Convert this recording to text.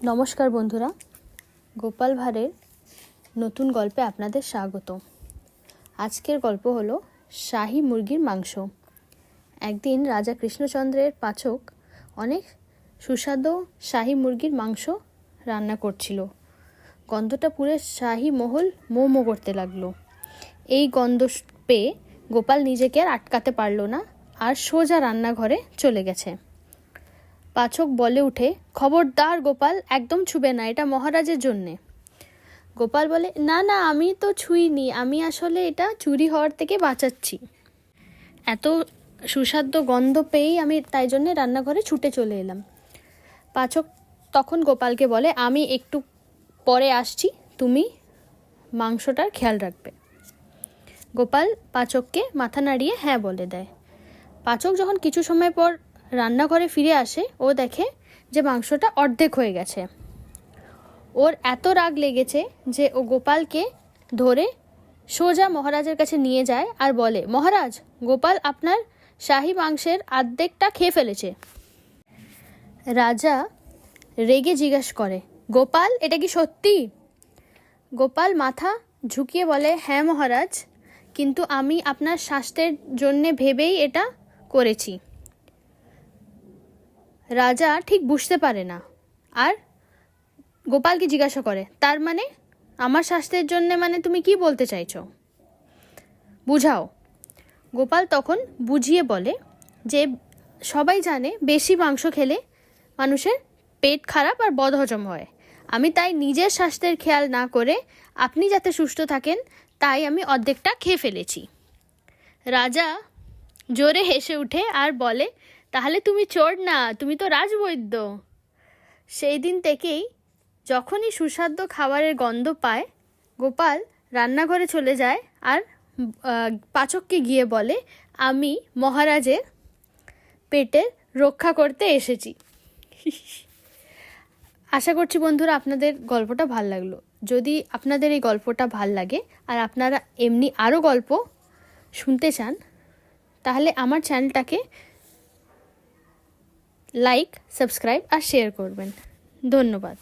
নমস্কার বন্ধুরা, গোপাল ভাঁড়ের নতুন গল্পে আপনাদের স্বাগত। আজকের গল্প হলো শাহী মুরগির মাংস। একদিন রাজা কৃষ্ণচন্দ্রের পাচক অনেক সুস্বাদু শাহী মুরগির মাংস রান্না করছিল। গন্ধটা পুরো শাহী মহল মো মো করতে লাগলো। এই গন্ধ পেয়ে গোপাল নিজেকে আর আটকাতে পারল না, আর সোজা রান্নাঘরে চলে গেছে। পাচক বলে উঠে, খবরদার গোপাল, একদম ছুবে না, এটা মহারাজের জন্যে। গোপাল বলে, না না, আমি তো ছুঁইনি, আমি আসলে এটা চুরি হওয়ার থেকে বাঁচাচ্ছি। এত সুস্বাদু গন্ধ পেয়েই আমি তাই জন্যে রান্নাঘরে ছুটে চলে এলাম। পাচক তখন গোপালকে বলে, আমি একটু পরে আসছি, তুমি মাংসটার খেয়াল রাখবে। গোপাল পাচককে মাথা নাড়িয়ে হ্যাঁ বলে দেয়। পাচক যখন কিছু সময় পর রান্নাঘরে ফিরে আসে, ও দেখে যে মাংসটা অর্ধেক হয়ে গেছে। ওর এত রাগ লেগেছে যে ও গোপালকে ধরে সোজা মহারাজের কাছে নিয়ে যায় আর বলে, মহারাজ, গোপাল আপনার শাহী মাংসের অর্ধেকটা খেয়ে ফেলেছে। রাজা রেগে জিজ্ঞেস করে, গোপাল, এটা কি সত্যি? গোপাল মাথা ঝুঁকিয়ে বলে, হ্যাঁ মহারাজ, কিন্তু আমি আপনার স্বাস্থ্যের জন্যে ভেবেই এটা করেছি। রাজা ঠিক বুঝতে পারে না, আর গোপালকে জিজ্ঞাসা করে, তার মানে আমার স্বাস্থ্যের জন্য মানে তুমি কি বলতে চাইছো? বুঝাও। গোপাল তখন বুঝিয়ে বলে যে সবাই জানে বেশি মাংস খেলে মানুষের পেট খারাপ আর বদহজম হয়। আমি তাই নিজের স্বাস্থ্যের খেয়াল না করে আপনি যাতে সুস্থ থাকেন তাই আমি অর্ধেকটা খেয়ে ফেলেছি। রাজা জোরে হেসে উঠে আর বলে, তাহলে তুমি চোর না, তুমি তো রাজবৈদ্য। সেই দিন থেকেই যখনই সুস্বাদু খাবারের গন্ধ পায়, গোপাল রান্নাঘরে চলে যায় আর পাচককে গিয়ে বলে, আমি মহারাজের পেটের রক্ষা করতে এসেছি। আশা করছি বন্ধুরা আপনাদের গল্পটা ভাল লাগলো। যদি আপনাদের এই গল্পটা ভাল লাগে আর আপনারা এমনি আরও গল্প শুনতে চান, তাহলে আমার চ্যানেলটাকে লাইক, সাবস্ক্রাইব আর শেয়ার করবেন। ধন্যবাদ।